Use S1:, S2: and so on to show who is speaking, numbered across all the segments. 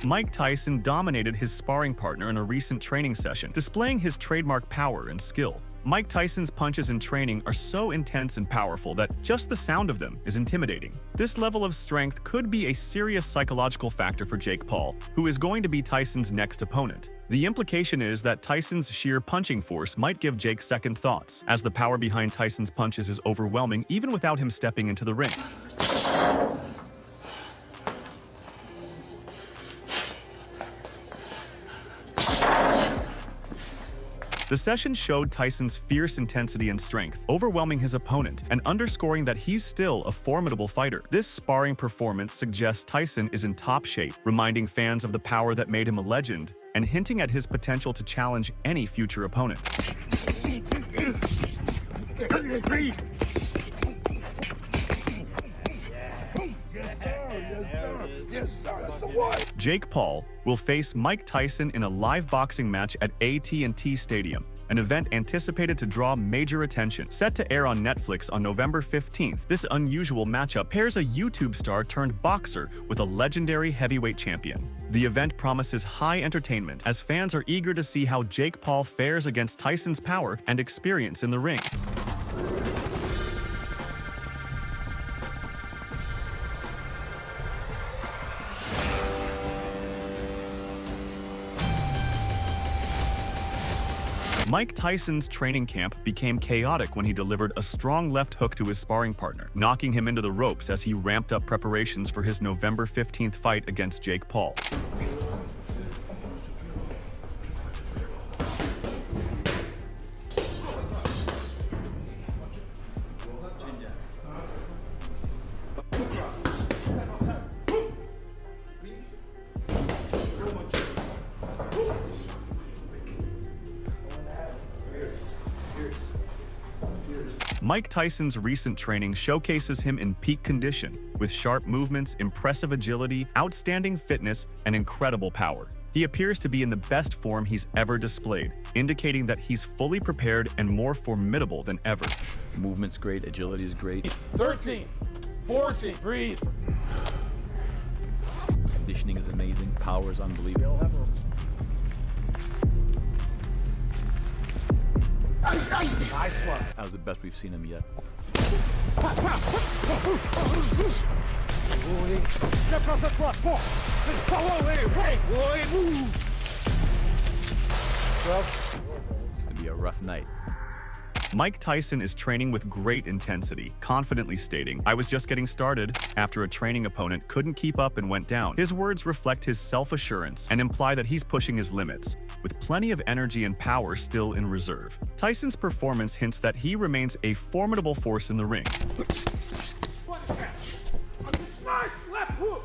S1: Mike Tyson dominated his sparring partner in a recent training session, displaying his trademark power and skill. Mike Tyson's punches in training are so intense and powerful that just the sound of them is intimidating. This level of strength could be a serious psychological factor for Jake Paul, who is going to be Tyson's next opponent. The implication is that Tyson's sheer punching force might give Jake second thoughts, as the power behind Tyson's punches is overwhelming even without him stepping into the ring. The session showed Tyson's fierce intensity and strength, overwhelming his opponent and underscoring that he's still a formidable fighter. This sparring performance suggests Tyson is in top shape, reminding fans of the power that made him a legend and hinting at his potential to challenge any future opponent. Jake Paul will face Mike Tyson in a live boxing match at AT&T Stadium, an event anticipated to draw major attention. Set to air on Netflix on November 15th, this unusual matchup pairs a YouTube star turned boxer with a legendary heavyweight champion. The event promises high entertainment, as fans are eager to see how Jake Paul fares against Tyson's power and experience in the ring. Mike Tyson's training camp became chaotic when he delivered a strong left hook to his sparring partner, knocking him into the ropes as he ramped up preparations for his November 15th fight against Jake Paul. Mike Tyson's recent training showcases him in peak condition, with sharp movements, impressive agility, outstanding fitness, and incredible power. He appears to be in the best form he's ever displayed, indicating that he's fully prepared and more formidable than ever.
S2: Movement's great, agility is great.
S3: 13, 14, breathe.
S2: Conditioning is amazing, power is unbelievable.
S3: Nice one.
S2: That was the best we've seen him yet. It's gonna be a rough night.
S1: Mike Tyson is training with great intensity, confidently stating, "I was just getting started," after a training opponent couldn't keep up and went down. His words reflect his self-assurance and imply that he's pushing his limits, with plenty of energy and power still in reserve. Tyson's performance hints that he remains a formidable force in the ring.
S3: Nice left hook.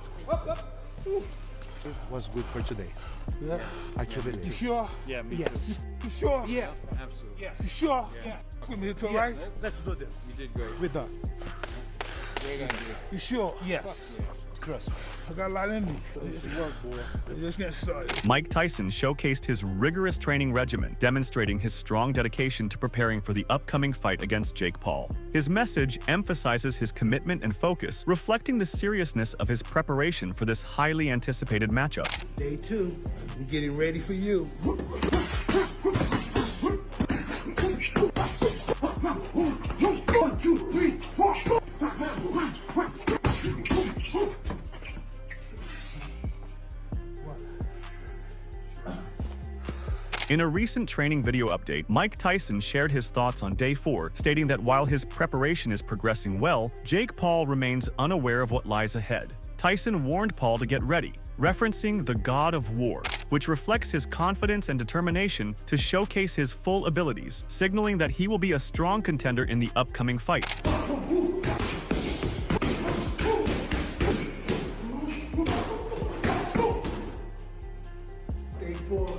S4: It was good for today.
S3: Yeah.
S4: I truly believe.
S3: You sure?
S5: Yeah, me
S3: Yes.
S5: too.
S3: You sure?
S5: Yeah, absolutely.
S3: You sure?
S5: Yeah.
S3: With me, it's all
S4: Yes.
S3: right?
S4: Let's do this.
S5: You did great.
S4: We're done.
S5: Great idea.
S3: You sure?
S4: Yes. Trust me.
S3: I got a lot in me.
S5: Work, boy.
S3: Just getting started.
S1: Mike Tyson showcased his rigorous training regimen, demonstrating his strong dedication to preparing for the upcoming fight against Jake Paul. His message emphasizes his commitment and focus, reflecting the seriousness of his preparation for this highly anticipated matchup.
S3: Day 2, I'm getting ready for you. One, two, three, four.
S1: In a recent training video update, Mike Tyson shared his thoughts on Day 4, stating that while his preparation is progressing well, Jake Paul remains unaware of what lies ahead. Tyson warned Paul to get ready, referencing the God of War, which reflects his confidence and determination to showcase his full abilities, signaling that he will be a strong contender in the upcoming fight.
S3: Day 4,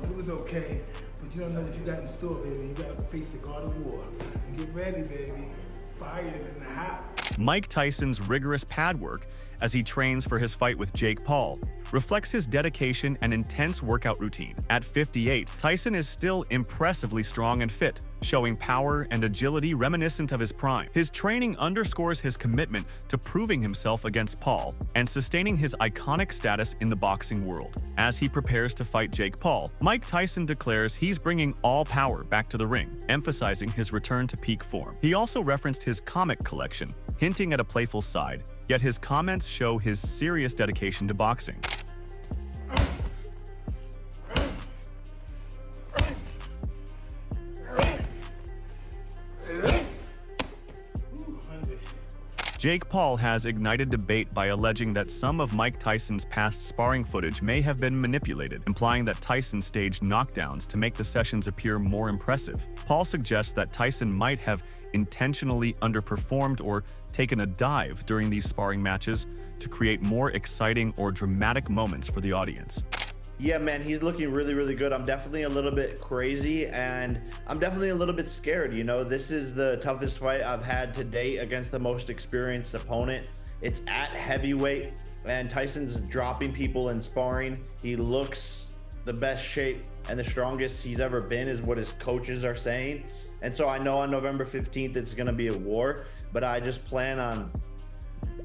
S3: it was okay, but you don't know what you got in store, baby. You got to face the God of War. And get ready, baby. Fire in the house.
S1: Mike Tyson's rigorous pad work as he trains for his fight with Jake Paul reflects his dedication and intense workout routine. At 58, Tyson is still impressively strong and fit, showing power and agility reminiscent of his prime. His training underscores his commitment to proving himself against Paul and sustaining his iconic status in the boxing world. As he prepares to fight Jake Paul, Mike Tyson declares he's bringing all power back to the ring, emphasizing his return to peak form. He also referenced his comic collection, hinting at a playful side, yet his comments show his serious dedication to boxing. Jake Paul has ignited debate by alleging that some of Mike Tyson's past sparring footage may have been manipulated, implying that Tyson staged knockdowns to make the sessions appear more impressive. Paul suggests that Tyson might have intentionally underperformed or taken a dive during these sparring matches to create more exciting or dramatic moments for the audience.
S6: Yeah, man, he's looking really, really good. I'm definitely a little bit crazy, and I'm definitely a little bit scared. You know, this is the toughest fight I've had to date against the most experienced opponent. It's at heavyweight, and Tyson's dropping people in sparring. He looks the best shape and the strongest he's ever been, is what his coaches are saying. And so I know on November 15th, it's going to be a war, but I just plan on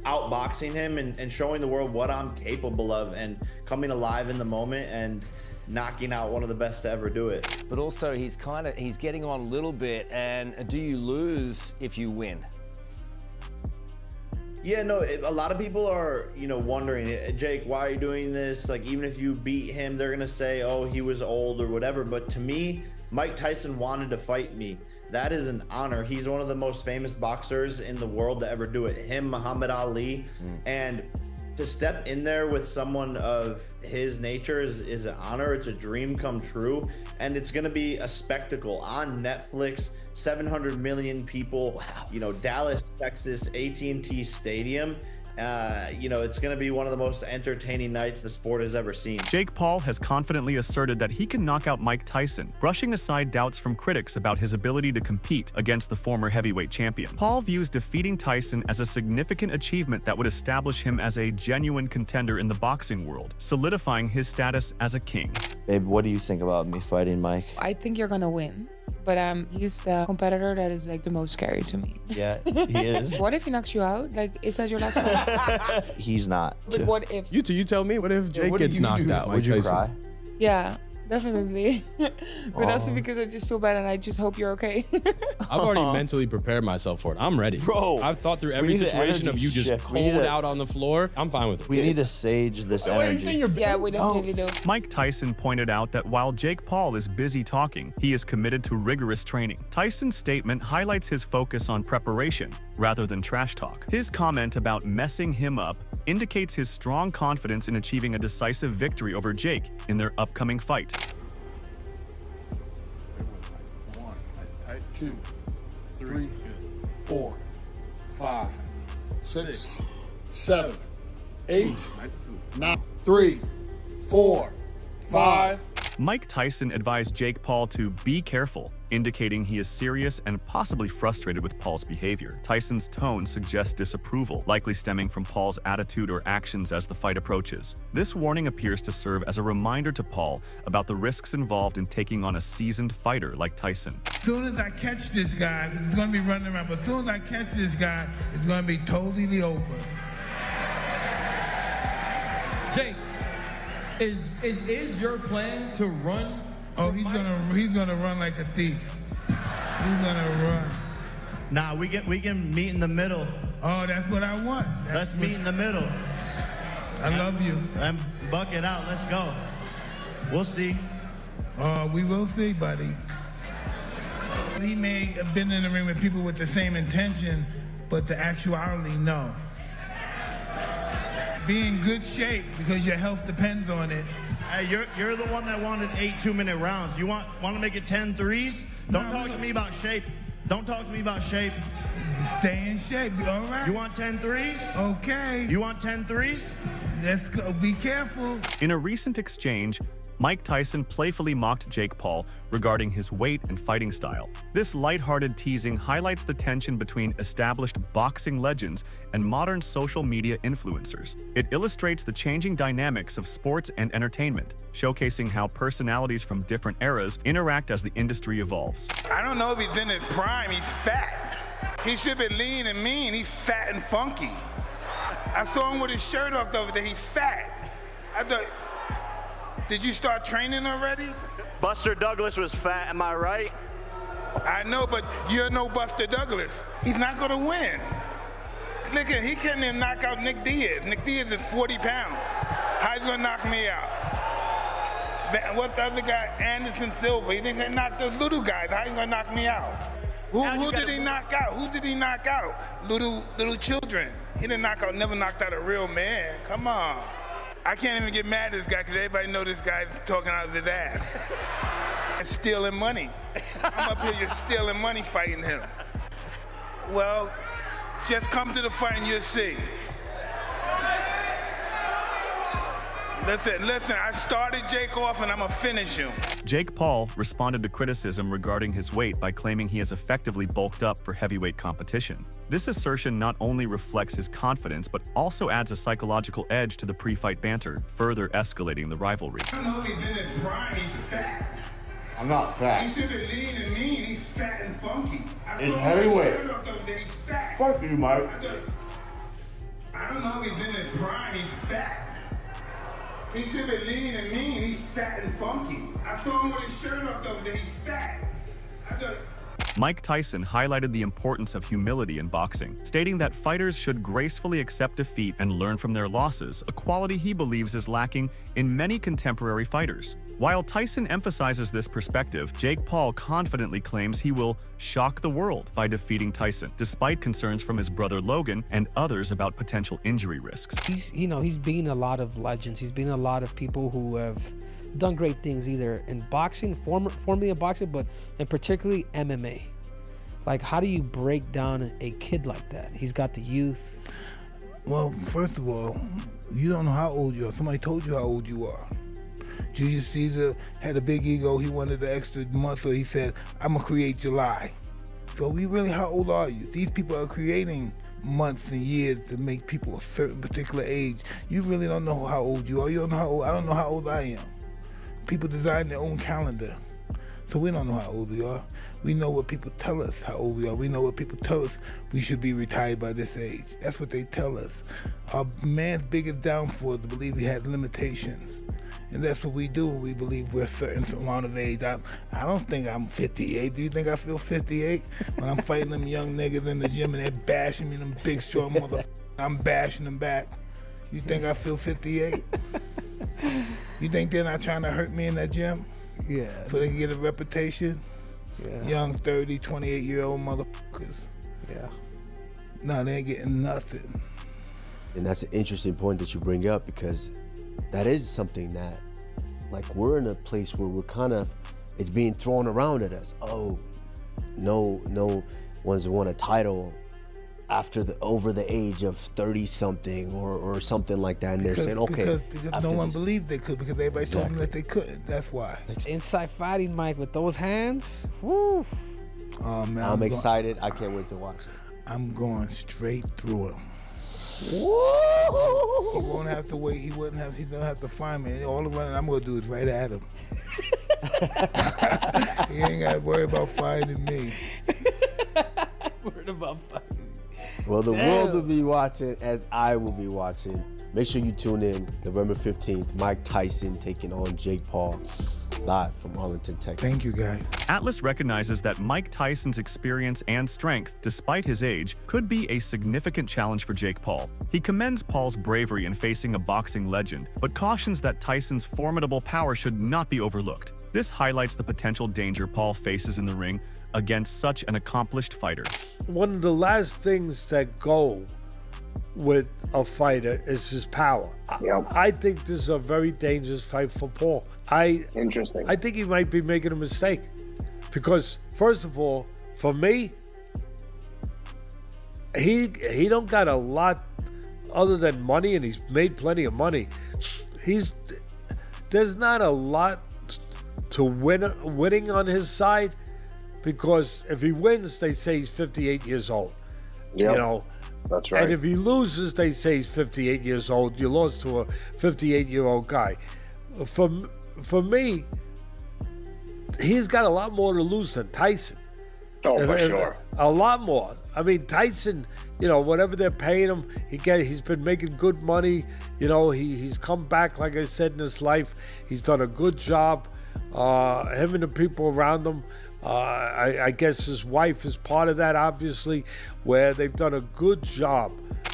S6: outboxing him and showing the world what I'm capable of and coming alive in the moment and knocking out one of the best to ever do it.
S7: But also he's getting on a little bit, and do you lose if you win?
S6: Yeah, no, a lot of people are, you know, wondering, Jake, why are you doing this? Like, even if you beat him, they're gonna say, oh, he was old or whatever. But to me, Mike Tyson wanted to fight me. That is an honor. He's one of the most famous boxers in the world to ever do it. Him, Muhammad Ali. And to step in there with someone of his nature is an honor. It's a dream come true. And it's going to be a spectacle on Netflix. 700 million people. Wow. You know, Dallas, Texas, AT&T Stadium. You know, it's going to be one of the most entertaining nights the sport has ever seen.
S1: Jake Paul has confidently asserted that he can knock out Mike Tyson, brushing aside doubts from critics about his ability to compete against the former heavyweight champion. Paul views defeating Tyson as a significant achievement that would establish him as a genuine contender in the boxing world, solidifying his status as a king.
S8: Babe, what do you think about me fighting Mike?
S9: I think you're gonna win. But he's the competitor that is like the most scary to me.
S8: Yeah, he is.
S9: What if he knocks you out? Like, is that your last fight?
S8: He's not.
S9: But what if?
S5: You tell me. What if Jake gets knocked out?
S8: Would you cry?
S9: Yeah, definitely. But also because I just feel bad and I just hope you're okay.
S5: I've already mentally prepared myself for it. I'm ready.
S8: Bro,
S5: I've thought through every situation of you just cold out on the floor. I'm fine with it.
S8: We need to sage this energy.
S9: Yeah, we definitely do.
S1: Mike Tyson pointed out that while Jake Paul is busy talking, he is committed to rigorous training. Tyson's statement highlights his focus on preparation rather than trash talk. His comment about messing him up indicates his strong confidence in achieving a decisive victory over Jake in their upcoming fight.
S10: 2, 3, 4, 5, 6, 7, 8, 9, 3, 4, 5.
S1: Mike Tyson advised Jake Paul to be careful, indicating he is serious and possibly frustrated with Paul's behavior. Tyson's tone suggests disapproval, likely stemming from Paul's attitude or actions as the fight approaches. This warning appears to serve as a reminder to Paul about the risks involved in taking on a seasoned fighter like Tyson.
S3: As soon as I catch this guy, he's going to be running around, but as soon as I catch this guy, it's going to be totally over.
S11: Jake, is your plan to run?
S3: Oh, he's gonna run like a thief. He's gonna run.
S6: Nah, we can meet in the middle.
S3: Oh, that's what I want.
S6: Let's meet in the middle.
S3: I love you.
S6: And buck it out. Let's go. We'll see.
S3: We will see, buddy. He may have been in the ring with people with the same intention, but the actuality, no. Be in good shape because your health depends on it.
S6: Hey, you're the one that wanted 8 2-minute rounds. You want to make it 10 threes? Don't talk to me about shape. Don't talk to me about shape.
S3: Stay in shape, all right?
S6: You want 10 threes?
S3: Okay.
S6: You want 10 threes?
S3: Let's go. Be careful.
S1: In a recent exchange, Mike Tyson playfully mocked Jake Paul regarding his weight and fighting style. This lighthearted teasing highlights the tension between established boxing legends and modern social media influencers. It illustrates the changing dynamics of sports and entertainment, showcasing how personalities from different eras interact as the industry evolves.
S3: I don't know if he's in his prime. He's fat. He should be lean and mean. He's fat and funky. I saw him with his shirt off the other day. He's fat. I thought, did you start training already?
S12: Buster Douglas was fat, am I right?
S3: I know, but you're no Buster Douglas. He's not gonna win. Look at, he can't even knock out Nick Diaz. Nick Diaz is 40 pounds. How's he gonna knock me out? What's the other guy? Anderson Silva. He didn't knock those little guys. How he gonna knock me out? Who did he knock out? Who did he knock out? Little children. He didn't knock out, never knocked out a real man. Come on. I can't even get mad at this guy because everybody know this guy's talking out of his ass. And stealing money. I'm up here just stealing money fighting him. Well, just come to the fight and you'll see. Listen, I started Jake off and I'm gonna finish him.
S1: Jake Paul responded to criticism regarding his weight by claiming he has effectively bulked up for heavyweight competition. This assertion not only reflects his confidence, but also adds a psychological edge to the pre-fight banter, further escalating the rivalry.
S3: I don't know if he's in his prime, he's fat.
S10: I'm not fat.
S3: He should be lean and mean, he's fat and funky.
S10: It's heavyweight.
S3: He's fat.
S10: Fuck you, Mike.
S3: I don't know if he's in his prime, he's fat. He should be lean and mean, he's fat and funky. I saw him with his shirt off the other day, he's fat.
S1: Mike Tyson highlighted the importance of humility in boxing, stating that fighters should gracefully accept defeat and learn from their losses, a quality he believes is lacking in many contemporary fighters. While Tyson emphasizes this perspective, Jake Paul confidently claims he will shock the world by defeating Tyson, despite concerns from his brother Logan and others about potential injury risks.
S13: He's beaten a lot of legends. He's beaten a lot of people who have done great things either in boxing, formerly in boxing, but in particularly MMA. Like, how do you break down a kid like that? He's got the youth.
S3: Well, first of all, you don't know how old you are. Somebody told you how old you are. Julius Caesar had a big ego. He wanted the extra month, so he said, I'm gonna create July. So how old are you? These people are creating months and years to make people a certain particular age. You really don't know how old you are. You don't know how old, I don't know how old I am. People design their own calendar. So we don't know how old we are. We know what people tell us how old we are. We know what people tell us we should be retired by this age. That's what they tell us. Our man's biggest downfall is to believe he has limitations. And that's what we do when we believe we're a certain amount of age. I don't think I'm 58. Do you think I feel 58? When I'm fighting them young niggas in the gym and they're bashing me, them big strong motherfuckers, I'm bashing them back. You think I feel 58? You think they're not trying to hurt me in that gym?
S13: Yeah.
S3: So they can get a reputation?
S13: Yeah.
S3: Young 30, 28-year-old motherfuckers.
S13: Yeah.
S3: No, they ain't getting nothing.
S14: And that's an interesting point that you bring up, because that is something that, like, we're in a place where we're kind of, it's being thrown around at us. Oh, no one's won a title over the age of 30-something or something like that, and they're saying, okay.
S3: Because no one believed they could, because everybody told them that they couldn't. That's why.
S13: Inside fighting, Mike, with those hands, woo.
S3: Oh, man,
S14: I'm excited. I can't wait to watch it.
S3: I'm going straight through him.
S13: Woo!
S3: He won't have to wait. He don't have to find me. All the running I'm gonna do is right at him. He ain't got to worry about finding me.
S13: Worried about finding me.
S14: Well, the world will be watching as I will be watching. Make sure you tune in November 15th. Mike Tyson taking on Jake Paul, live from Arlington, Texas.
S3: Thank you, guys.
S1: Atlas recognizes that Mike Tyson's experience and strength, despite his age, could be a significant challenge for Jake Paul. He commends Paul's bravery in facing a boxing legend, but cautions that Tyson's formidable power should not be overlooked. This highlights the potential danger Paul faces in the ring against such an accomplished fighter.
S15: One of the last things that go with a fighter is his power. Yep. I think this is a very dangerous fight for Paul.
S16: Interesting.
S15: I think he might be making a mistake, because first of all, for me, he don't got a lot other than money, and he's made plenty of money. This there's not a lot to winning on his side, because if he wins, they say he's 58 years old.
S16: Yep.
S15: You know,
S16: that's right.
S15: And if he loses, they say he's 58 years old. You lost to a 58-year-old guy. For me, he's got a lot more to lose than Tyson.
S16: Oh, for sure.
S15: A lot more. I mean, Tyson, you know, whatever they're paying him, he's been making good money. You know, he's come back, like I said, in his life. He's done a good job. Him and the people around him. I guess his wife is part of that, obviously, where they've done a good job.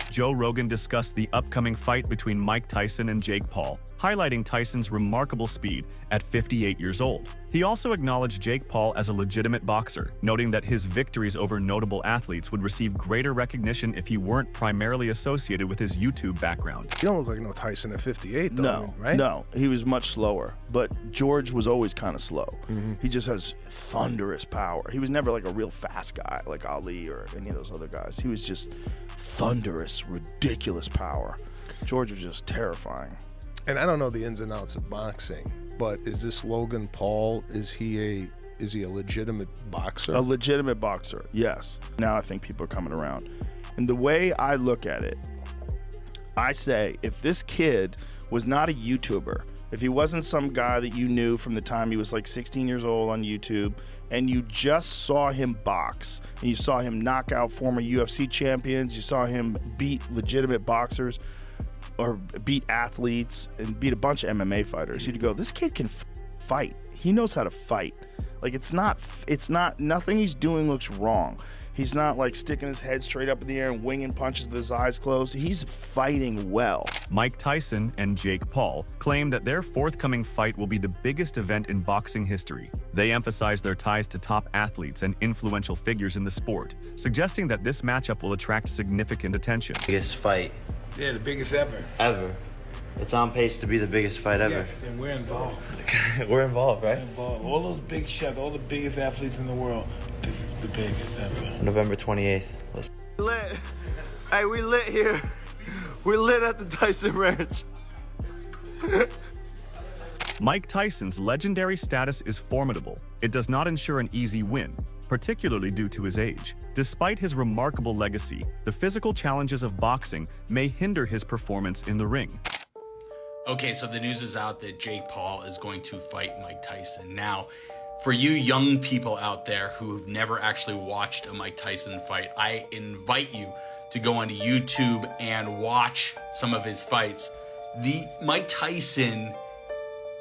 S1: Joe Rogan discussed the upcoming fight between Mike Tyson and Jake Paul, highlighting Tyson's remarkable speed at 58 years old. He also acknowledged Jake Paul as a legitimate boxer, noting that his victories over notable athletes would receive greater recognition if he weren't primarily associated with his YouTube background.
S17: You don't look like no Tyson at 58, though,
S18: No,
S17: right?
S18: No, he was much slower, but George was always kind of slow. He just has thunderous power. He was never like a real fast guy like Ali or any of those other guys. He was just thunderous, ridiculous power. George was just terrifying.
S17: And I don't know the ins and outs of boxing, but is this Logan Paul, is he a legitimate boxer?
S18: A legitimate boxer, yes. Now I think people are coming around. And the way I look at it, I say if this kid was not a YouTuber, if he wasn't some guy that you knew from the time he was like 16 years old on YouTube, and you just saw him box, and you saw him knock out former UFC champions, you saw him beat legitimate boxers, or beat athletes, and beat a bunch of MMA fighters, you'd go, this kid can fight. He knows how to fight. Like, nothing he's doing looks wrong. He's not like sticking his head straight up in the air and winging punches with his eyes closed. He's fighting well.
S1: Mike Tyson and Jake Paul claim that their forthcoming fight will be the biggest event in boxing history. They emphasize their ties to top athletes and influential figures in the sport, suggesting that this matchup will attract significant attention.
S19: Biggest fight.
S3: Yeah, the biggest ever.
S19: Ever. It's on pace to be the biggest fight ever.
S3: Yes, and we're involved.
S19: We're involved, right?
S3: We're involved. All those big shots, all the biggest athletes in the world, this is the biggest ever.
S19: November 28th.
S12: Lit. Hey, we lit here. We're lit at the Tyson Ranch.
S1: Mike Tyson's legendary status is formidable. It does not ensure an easy win, particularly due to his age. Despite his remarkable legacy, the physical challenges of boxing may hinder his performance in the ring.
S20: Okay, so the news is out that Jake Paul is going to fight Mike Tyson. Now, for you young people out there who have never actually watched a Mike Tyson fight, I invite you to go onto YouTube and watch some of his fights. Mike Tyson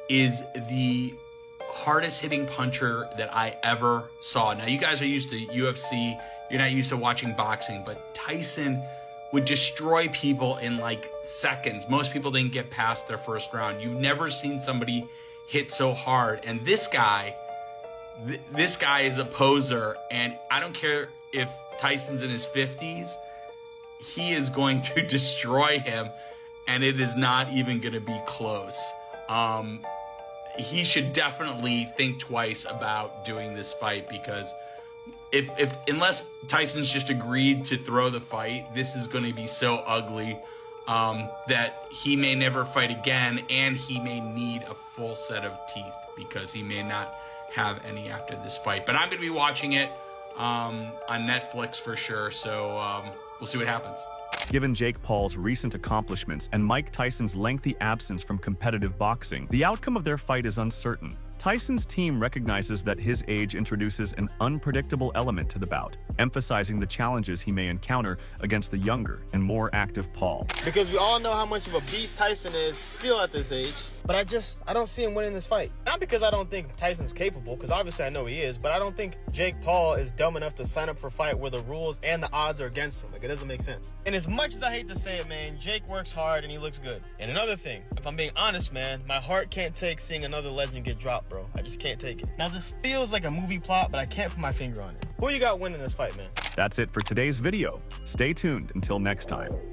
S20: is the hardest hitting puncher that I ever saw. Now, you guys are used to UFC, you're not used to watching boxing, but Tyson would destroy people in like seconds. Most people didn't get past their first round. You've never seen somebody hit so hard. And this guy is a poser, and I don't care if Tyson's in his 50s, he is going to destroy him, and it is not even gonna be close. He should definitely think twice about doing this fight, because unless Tyson's just agreed to throw the fight, this is going to be so ugly that he may never fight again, and he may need a full set of teeth because he may not have any after this fight. But I'm going to be watching it on Netflix for sure, so we'll see what happens.
S1: Given Jake Paul's recent accomplishments and Mike Tyson's lengthy absence from competitive boxing, the outcome of their fight is uncertain. Tyson's team recognizes that his age introduces an unpredictable element to the bout, emphasizing the challenges he may encounter against the younger and more active Paul.
S21: Because we all know how much of a beast Tyson is still at this age, but I don't see him winning this fight. Not because I don't think Tyson's capable, because obviously I know he is, but I don't think Jake Paul is dumb enough to sign up for a fight where the rules and the odds are against him. Like, it doesn't make sense. And as much as I hate to say it, man, Jake works hard and he looks good. And another thing, if I'm being honest, man, my heart can't take seeing another legend get dropped, bro. I just can't take it. Now, this feels like a movie plot, but I can't put my finger on it. Who you got winning this fight, man?
S1: That's it for today's video. Stay tuned until next time.